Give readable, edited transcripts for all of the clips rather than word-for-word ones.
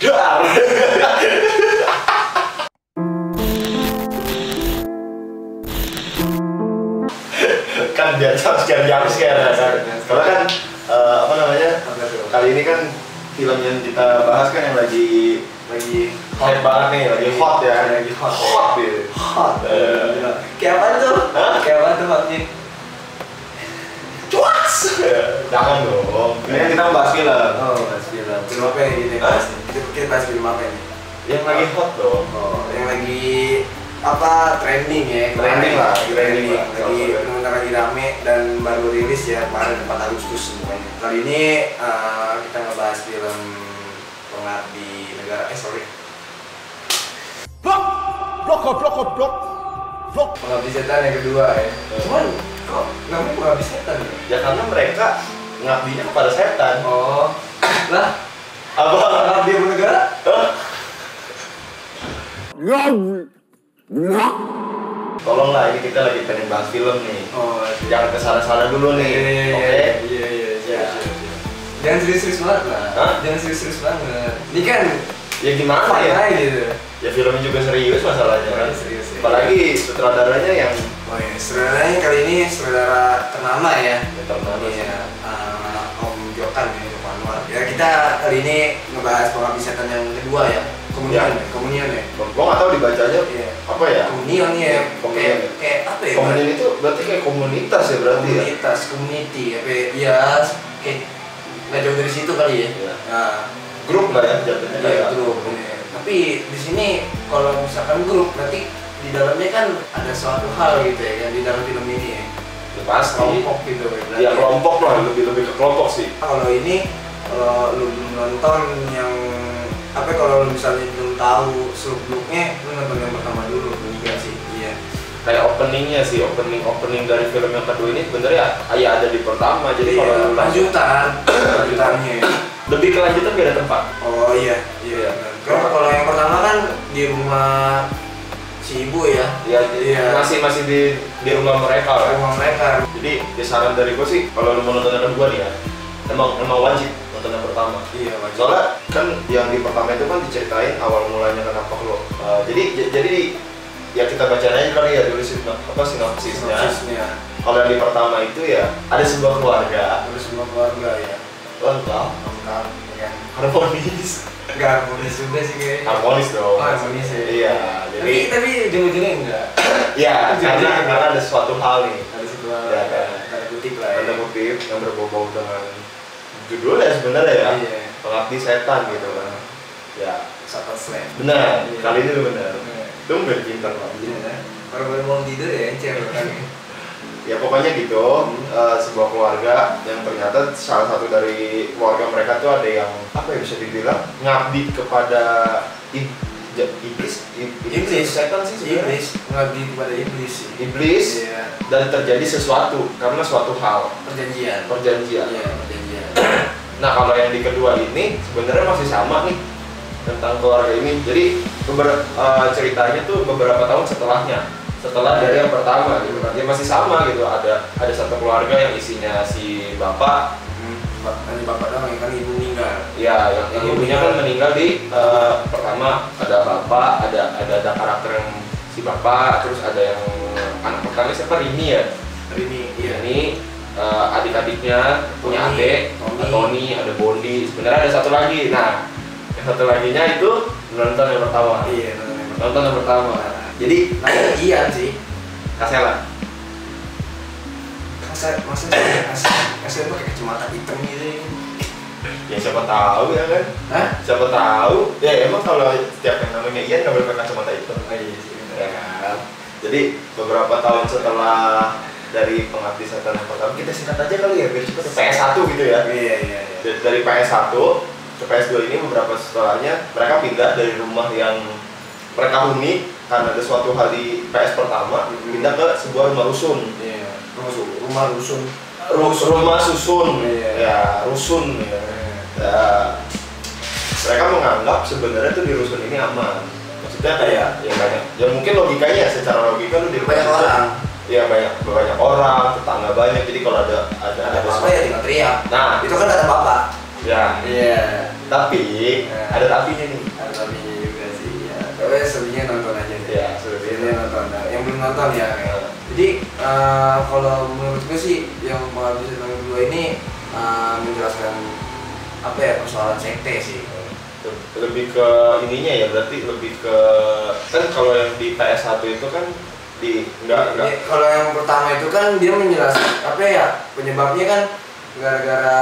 Dar. Kan biasa sekian kan. Karena kan apa namanya? Kali ini kan film yang kita bahas kan yang lagi hype banget nih, lagi hot ya, lagi hot gitu. Hot. Kayak apa tuh? Kayak apa tuh maksudnya? Cuas. Jangan dong. Ini kan kita bahas film. Oh, bahas film. Film apa yang ini? Kita bahas film apa ini? Yang lagi hot dong. Oh, yang lagi apa trending ya? Trending lah, trending. Lagi benar lagi rame dan baru rilis ya kemarin 4 Agustus semuanya. Kali ini kita ngebahas film Pengabdi Negara. Blok. Pengabdi Setan yang kedua ya. Cuman kok namanya Pengabdi Setan ya? Ya karena mereka ngabdinya kepada setan. Oh, lah Apa? Pengabdi Negara? Tolonglah, ini kita lagi pengen bahas film nih. Oh, Jangan kesana-sana dulu nih. Oke? Iya. Jangan serius-serius banget lah. Hah? Jangan serius-serius banget. Ini kan Ya gimana ya? santai gitu. Ya filmnya juga serius masalahnya kan. Serius ya. Apalagi sutradaranya yang Oh iya, saudaranya kali ini saudara ternama ya. ternama sih. Iya, Om Jokan ya, Joko Anwar. Ya kita kali ini ngebahas Pengabdi Setan yang kedua ya. Komunion ya. Gua nggak tahu dibacanya Iya. apa ya. Komunion ya. Komunion. Kayak apa ya? Komunion itu berarti kayak komunitas ya berarti ya. Komunitas, community, apa ya? Kayak nggak jauh dari situ kali ya. Iya. Nah, Grup lah ya jatuhnya. iya kayak. grup. Tapi di sini kalau misalkan grup berarti di dalamnya kan ada suatu hal gitu ya, yang di dalam film ini ya. Ya, pasti. Kelompok gitu ya. Berarti Ya kelompok lah, lebih ke kelompok sih. Kalau ini kalau lu belum nonton yang apa kalau lu misalnya belum tahu seluk-beluknya lu nonton yang pertama dulu juga sih. Iya. Kayak openingnya sih, opening dari film yang kedua ini sebenarnya ya ada di pertama. Jadi kalau lu langsung lanjutannya. lebih ke lanjutan beda tempat. Oh iya. Kalau yang pertama kan di rumah si ibu ya. Ya, masih di rumah mereka lah. Rumah mereka. Jadi ya saran dari gue sih kalau lu mau nonton yang kedua nih ya, emang wajib nonton yang pertama. Iya, wajib. Soalnya kan yang di pertama itu kan diceritain awal mulanya kenapa lo. Jadi ya kita baca aja kali ya dulu sinopsisnya. Kalau yang di pertama itu ya ada sebuah keluarga. Terus semua keluarga ya. Lengkap, Ya. harmonis. Enggak harmonis juga sih kayaknya. Harmonis dong. Oh, harmonis ya. Iya, jadi Tapi ujung-ujungnya enggak. ya Jadi- karena ada suatu hal nih. Ada sebuah Ya, kan. tanda kutip lah ya. Ada motif yang berbau-bau dengan judulnya sebenarnya ya. Iya. Pengabdi Setan gitu kan. Ya, Satan Slam. benar. Iya. Kali ini lu benar. Iya. Lu benar pintar lah. Iya. Baru mau tidur ya encer kan. Ya pokoknya gitu, sebuah keluarga yang ternyata salah satu dari keluarga mereka tuh ada yang apa ya bisa dibilang ngabdi kepada iblis setan sih sebenarnya. Iblis ngabdi kepada iblis sih. Iblis Iya. dan terjadi sesuatu karena suatu hal Perjanjian. perjanjian. Iya, perjanjian. Nah kalau yang di kedua ini sebenarnya masih sama nih tentang keluarga ini. Jadi ceritanya tuh beberapa tahun setelah dari yang pertama gitu kan. Dia masih sama gitu. Ada satu keluarga yang isinya si bapak. Hanya bapak doang yang kan ibu meninggal. Ya, yang ibunya kan meninggal di pertama ada bapak, ada karakter yang si bapak, terus ada yang anak pertama siapa Rini ya. Ini iya. Ini adik-adiknya punya Tony, adik, Tony. Tony, ada Bondi. Sebenarnya ada satu lagi. Nah, yang satu laginya itu nonton yang pertama. Iya, Nonton yang pertama. Jadi namanya Ian sih. Kasela. Maksudnya kasih pakai kacamata hitam gitu. Ya siapa tahu ya kan? Hah? Siapa tahu? Ya emang kalau setiap yang namanya Ian nggak boleh pakai kacamata hitam. Oh iya sih. Ya kan? Jadi beberapa tahun setelah dari Pengabdi Setan yang pertama, kita singkat aja kali ya biar cepet. PS1 gitu ya. Iya. Dari PS1 ke PS2 ini beberapa setelahnya mereka pindah dari rumah yang mereka huni karena ada suatu hal di PS pertama, pindah ke sebuah rumah rusun. Iya. Rumah rusun. Rumah susun. Iya. Ya, rusun ya. Ya, mereka menganggap sebenarnya tuh di rusun ini aman. Maksudnya kayak ya banyak. Ya mungkin logikanya secara logika lu di rumah Banyak rusun, orang. Iya banyak orang, tetangga banyak. Jadi kalau ada Ada apa ya tinggal teriak. Nah, Itu kan kata bapak. ya. Iya. Tapi ada tapinya nih. Ada tapinya juga sih ya. Tapi selebihnya nonton aja deh. Ya, selebihnya nonton. Yang belum nonton ya. Jadi kalau menurut gue sih yang Pengabdi Setan kedua ini menjelaskan apa ya, persoalan sekte sih. Lebih ke ininya ya, berarti lebih ke kan kalau yang di PS1 itu kan enggak. Kalau yang pertama itu kan dia menjelaskan apa ya, penyebabnya kan gara-gara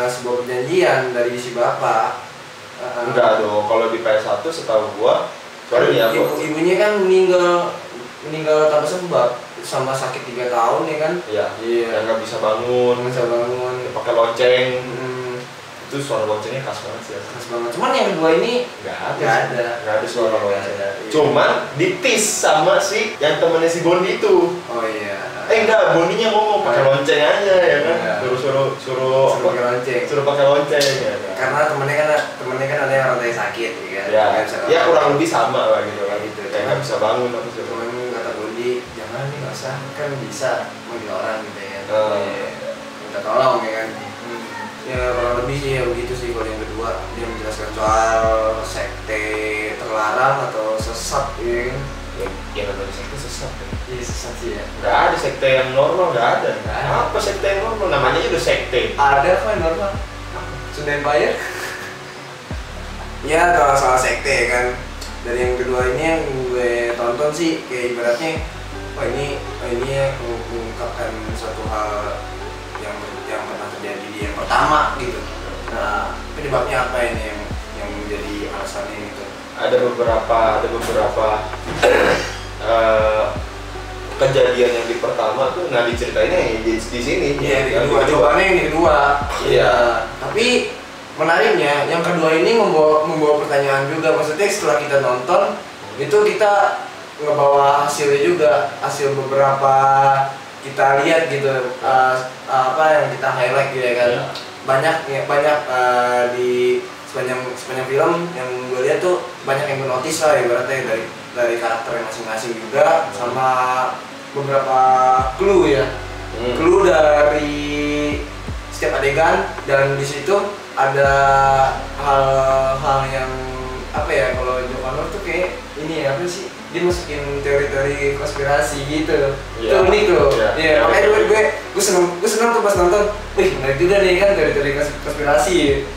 sebuah perjanjian dari si bapak. Enggak dong, kalau di PS1 setahu gua sorry ya, ibunya kan meninggal tanpa sebab, sama sakit 3 tahun ya kan. Iya. Yang nggak bisa bangun, pakai lonceng. Itu suara loncengnya khas banget sih. Khas banget. Cuman yang kedua ini nggak ada suara lonceng. Cuman ditis sama si yang temennya si Bondi itu. Oh iya. Enggak, Bondinya ngomong pakai lonceng aja ya kan. Suruh pakai lonceng. Suruh pakai lonceng ya. Karena temennya kan ada yang rantai sakit ya kan. Ya kurang lebih sama lah gitu kan. Kayak nggak bisa bangun apa sih. Cuman kata Bondi, jangan nih, nggak usah, kan bisa manggil orang gitu ya. Minta tolong ya kan. Ya kurang lebih sih ya begitu sih. Kalau yang kedua dia menjelaskan soal sekte terlarang atau sesat ya kan. Ya namanya sekte sesat kan. Iya sesat sih ya. Nggak ada sekte yang normal, nggak ada. Apa sekte yang normal? Namanya udah sekte. Ada kok yang normal. Sunda Empire. Ya kalau soal sekte ya kan. Dari yang kedua ini yang gue tonton sih kayak ibaratnya ini mengungkapkan suatu hal yang pernah terjadi di yang pertama gitu. Nah, penyebabnya apa ini yang menjadi alasannya gitu? Ada beberapa kejadian yang di pertama tuh nggak diceritainnya di sini. Iya, di kedua. Cobaannya yang di kedua. Iya. Tapi menariknya yang kedua ini membawa pertanyaan juga. Maksudnya setelah kita nonton itu kita ngebawa hasilnya juga, hasil beberapa kita lihat gitu, apa yang kita highlight gitu ya kan. Banyak di sepanjang film yang gue lihat tuh banyak yang gue notice lah ya, berarti dari karakter masing-masing juga, sama beberapa clue ya. Clue dari setiap adegan, dan di situ ada hal-hal yang apa ya, kalau Joe Connor tuh kayak ini apa sih, dia masukin teori-teori konspirasi gitu. Itu unik tuh. Iya, makanya gue seneng tuh pas nonton. Wih, menarik juga nih kan teori-teori konspirasi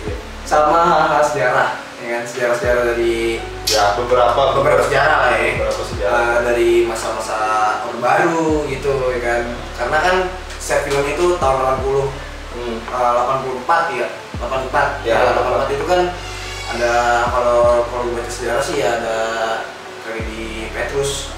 sama hal-hal sejarah, ya kan, sejarah dari beberapa sejarah lah ya. Dari masa-masa Orde Baru gitu ya kan. Karena kan set film itu tahun 84 ya. 84. Ya, 84 itu kan ada, kalau baca sejarah sih ya, ada kayak di Petrus,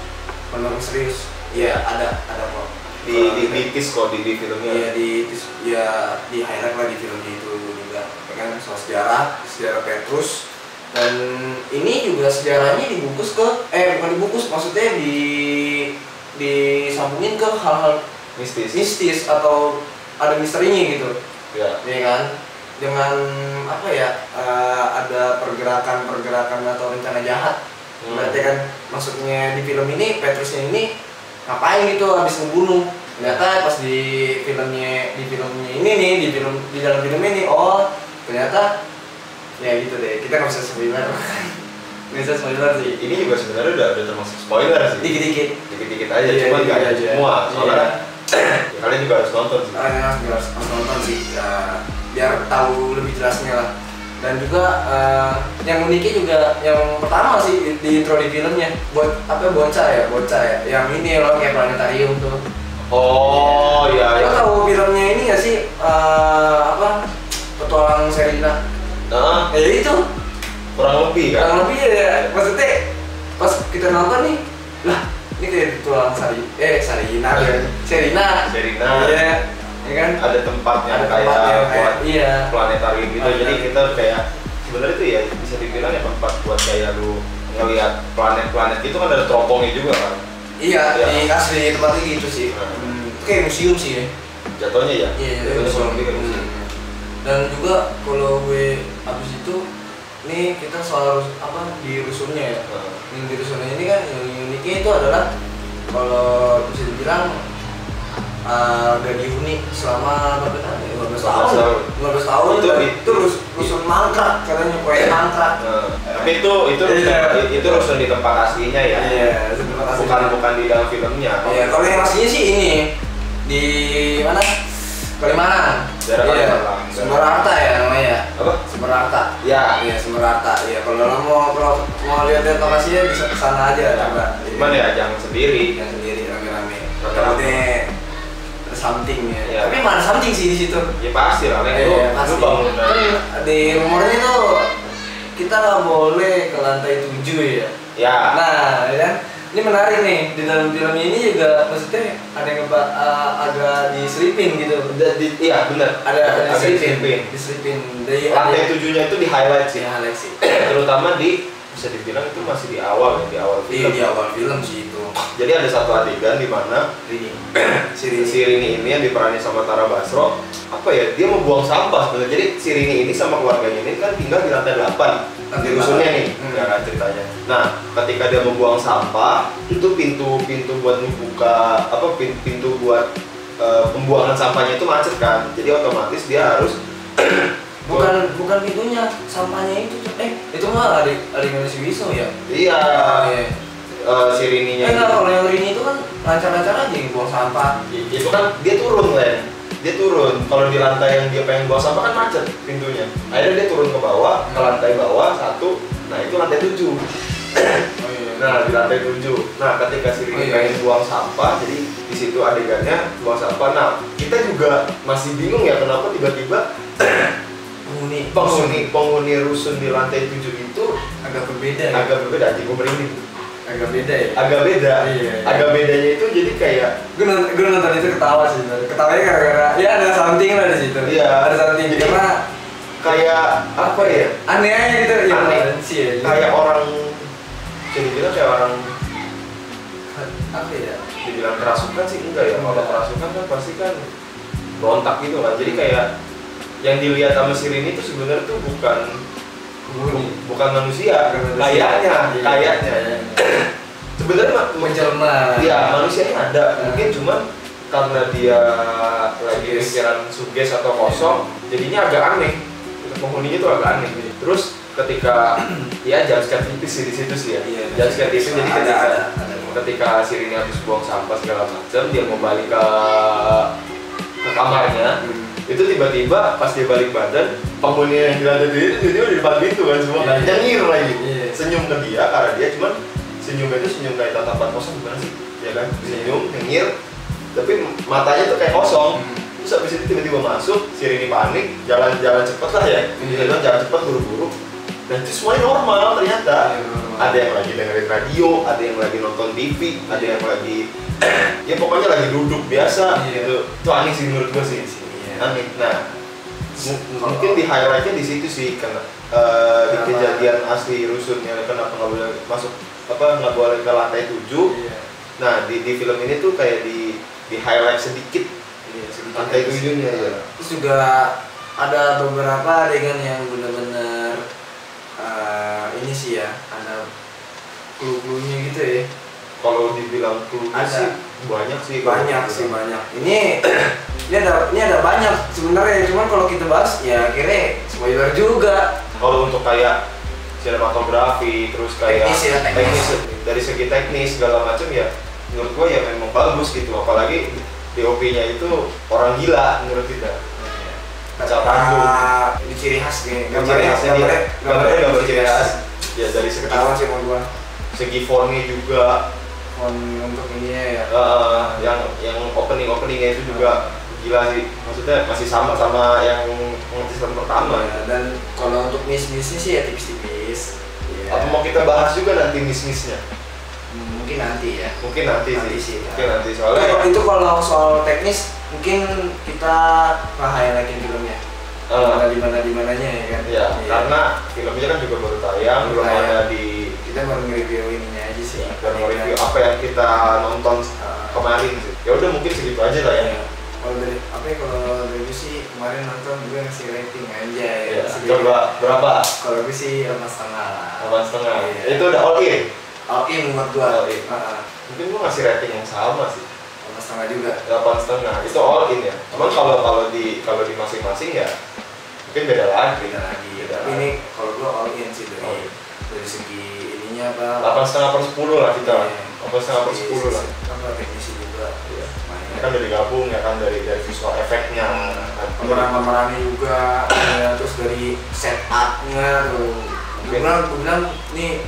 benar serius. Iya, ada kok. Di kok di filmnya. Iya, di highlight lah di filmnya itu juga. Ya kan, soal sejarah Petrus. Dan ini juga sejarahnya dibungkus bukan dibungkus, maksudnya disambungin ke hal-hal mistis atau ada misterinya gitu. Ya kan, dengan apa ya, ada pergerakan atau rencana jahat. Berarti kan maksudnya di film ini Petrusnya ini ngapain gitu habis ngebunuh. Ternyata pas di filmnya ini nih, di dalam film ini, oh ternyata ya gitu deh, kita nggak bisa spoiler. Nggak bisa spoiler sih. Ini juga sebenarnya udah termasuk spoiler sih. Dikit-dikit aja, cuma nggak ada semua. Soalnya kalian juga harus nonton sih. Harus nonton sih, biar tahu lebih jelasnya lah. Dan juga yang uniknya juga yang pertama sih di intro di filmnya, bocah ya, yang ini loh kayak planetarium tuh. Oh iya. Lo tahu filmnya ini nggak sih, petualang Sherina? Ya itu kurang lebih kan? Ya, maksudnya pas kita nonton nih, lah ini kayak petualang Sherina. Iya. Ya kan? Ada tempatnya buat planetarium gitu. Jadi kita kayak sebenarnya itu ya bisa dibilang ya tempat buat kayak lu ngelihat planet-planet itu kan ada teropongnya juga kan. Iya, di asli tempatnya gitu sih. Itu kayak museum sih ya. Jatuhnya ya. Iya, museum. Dan juga kalau gue abis itu nih kita soal di rusunnya ya. Yang di rusunnya ini kan yang uniknya itu adalah kalau bisa dibilang gak dihuni selama berapa tahun ya? 15 tahun. 15 tahun Itu rusun mangkrak katanya, proyek mangkrak. Tapi itu rusun di tempat aslinya ya. Iya, rusun tempat aslinya. Bukan di dalam filmnya. Iya, kalau yang aslinya sih ini di mana? Kalimanan. Daerah Kalimanan. Sumber Harta ya namanya. Apa? Sumber Harta. Ya. Iya, Sumber Harta. Iya, kalau lo mau lihat lokasinya bisa ke sana aja, coba. Cuman ya jangan sendiri. Yang sendiri rame-rame. Rame-rame. Ada something ya. Ya. Tapi mana something sih di situ? Ya pasti lah, Iya, lu pasti. bangunan. Di rumornya tuh kita nggak boleh ke lantai 7 ya. Ya. Nah, ya kan? Ini menarik nih, di dalam film ini juga maksudnya ada yang agak diselipin gitu. Iya benar. Ada diselipin. Diselipin. Lantai 7-nya itu di highlight sih. Di highlight sih. Terutama bisa dibilang itu masih di awal ya, di awal film. Iya, di awal film sih itu. Jadi ada satu adegan di mana si Rini ini yang diperankan sama Tara Basro, apa ya, dia membuang sampah sebenarnya. Jadi si Rini ini sama keluarganya ini kan tinggal di lantai 8 di rusunnya nih, ya kan ceritanya. Nah, ketika dia membuang sampah, itu pintu buat membuka pintu buat pembuangan sampahnya itu macet kan. Jadi otomatis dia harus bukan pintunya, sampahnya itu itu mah ada si Wisnu ya. Iya. Si Rininya. Enggak, kalau yang Rini itu kan lancar-lancar aja buang sampah. Itu kan dia turun Len. Dia turun. Kalau di lantai yang dia pengen buang sampah kan macet pintunya. Akhirnya dia turun ke bawah, ke lantai bawah 1. Nah, itu lantai 7. Nah, di lantai 7. Nah, ketika si Rini pengen buang sampah, jadi di situ adegannya buang sampah. Nah, kita juga masih bingung ya kenapa tiba-tiba penghuni rusun di lantai 7 itu agak berbeda ya? Agak berbeda, jadi gue merinding. Agak beda ya? Agak beda. Iya. Agak bedanya itu jadi kayak gue nonton itu ketawa sih. Ketawanya gara-gara ya ada something lah di situ. Iya, ada something jadi karena kayak apa ya? Aneh aja gitu ya. Aneh sih ya. Kayak orang jadi bilang kayak orang apa ya? Dibilang kerasukan sih enggak ya. Kalau kerasukan kan pasti kan berontak gitu lah. Jadi kayak yang dilihat sama si Rini itu sebenarnya tuh bukan manusia, kayaknya. Sebenarnya menjelma. Iya, manusianya ada. Mungkin cuman karena dia lagi pikiran suges atau kosong, jadinya agak aneh. Penghuninya tuh agak aneh. Terus ketika ya jumpscare tipis sih di situ sih ya. Jumpscare tipis jadi ketika si Rini habis buang sampah segala macam, dia mau balik ke kamarnya. Itu tiba-tiba pas dia balik badan, penghuni yang di lantai itu dia di depan pintu kan semua kan nyengir lagi, senyum ke dia karena dia cuman senyumnya itu senyum kayak tatapan kosong gimana sih, ya kan, senyum nyengir, tapi matanya tuh kayak kosong. Terus habis itu tiba-tiba masuk, si Rini panik, jalan cepet lah ya, jalan cepet buru-buru, dan itu semuanya normal ternyata. Ada yang lagi dengerin radio, ada yang lagi nonton TV, ada yang lagi ya pokoknya lagi duduk biasa gitu. Itu aneh sih menurut gue sih. Aneh. Nah, mungkin di highlightnya di situ sih karena di kejadian asli rusunnya kenapa nggak boleh masuk nggak boleh ke lantai 7. Nah di film ini tuh kayak di highlight sedikit lantai 7-nya ya. Terus juga ada beberapa adegan yang benar-benar ini sih ya, ada clue-cluenya gitu ya. Kalau dibilang clue sih banyak sih. Ini ada banyak sebenarnya, cuman kalau kita bahas ya akhirnya spoiler juga. Kalau untuk kayak sinematografi, terus kayak teknis dari segi teknis segala macam ya, menurut gua ya memang bagus gitu. Apalagi DOP-nya itu orang gila menurut kita. Kaca Bandung. Ini ciri khas nih. Gambarnya ciri khas. Ya dari segi sih mau gua. Segi fontnya juga. Font untuk ininya ya. Yang openingnya itu juga gila sih, maksudnya masih sama yang season pertama ya. Dan kalau untuk miss-missnya sih ya tipis-tipis ya. Apa mau kita bahas juga nanti miss-missnya? Mungkin nanti ya. Mungkin nanti sih. Soalnya itu kalau soal teknis mungkin kita highlightin filmnya. Di mananya ya kan. Ya, karena filmnya kan juga baru tayang, belum ada di kita baru nge-review ininya aja sih. Baru nge-review apa yang kita nonton kemarin sih. Ya udah mungkin segitu aja lah ya. Kalau dari gue sih kemarin nonton gue ngasih rating aja ya. Coba berapa? Kalau gue sih 8,5 lah. 8,5. Iya. Itu udah all in. All in buat gue. Mungkin gue ngasih rating yang sama sih. 8,5 juga. 8,5 itu all in ya. Cuman kalau di masing-masing ya mungkin beda lagi. Tapi ini kalau gua all in sih dari segi ininya apa? 8,5 per 10 lah kita. 8,5 per 10 lah. Apa teknisi juga. Iya. Kan dari gabung ya kan dari visual efeknya, pemeran-pemerannya juga, ya, terus dari setupnya tuh. Gue bilang nih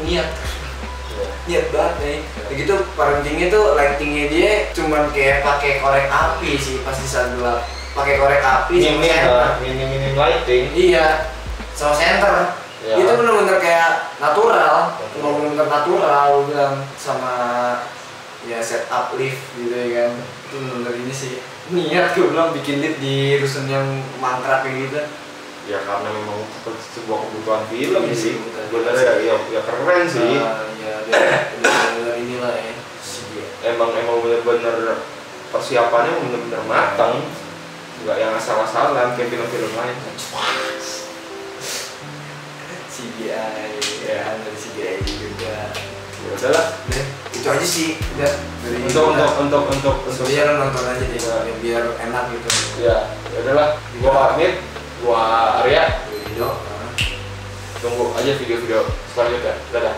niat banget nih. Begitu parentingnya tuh lightingnya dia cuman kayak pakai korek api sih pas di saat gelap. Pakai korek api sama center. Minim lighting. Iya, sama center. Ya. Itu bener-bener kayak natural, bener-bener natural gue bilang sama ya setup lift gitu ya kan. Itu bener-bener ini sih niat gue bilang bikin lift di rusun yang mangkrak kayak gitu. Ya karena memang sebuah kebutuhan film sih. Bener ya keren sih. Ya bener-bener inilah ya. Emang bener-bener persiapannya bener-bener matang. Enggak yang asal-asalan kayak film-film lain. CGI ya, dari CGI juga. Ya udahlah, itu aja sih. Udah dari untuk biar nonton aja deh, biar enak gitu. Ya udahlah, gua pamit, gua Arya. Video. Tunggu aja video-video selanjutnya. Dadah.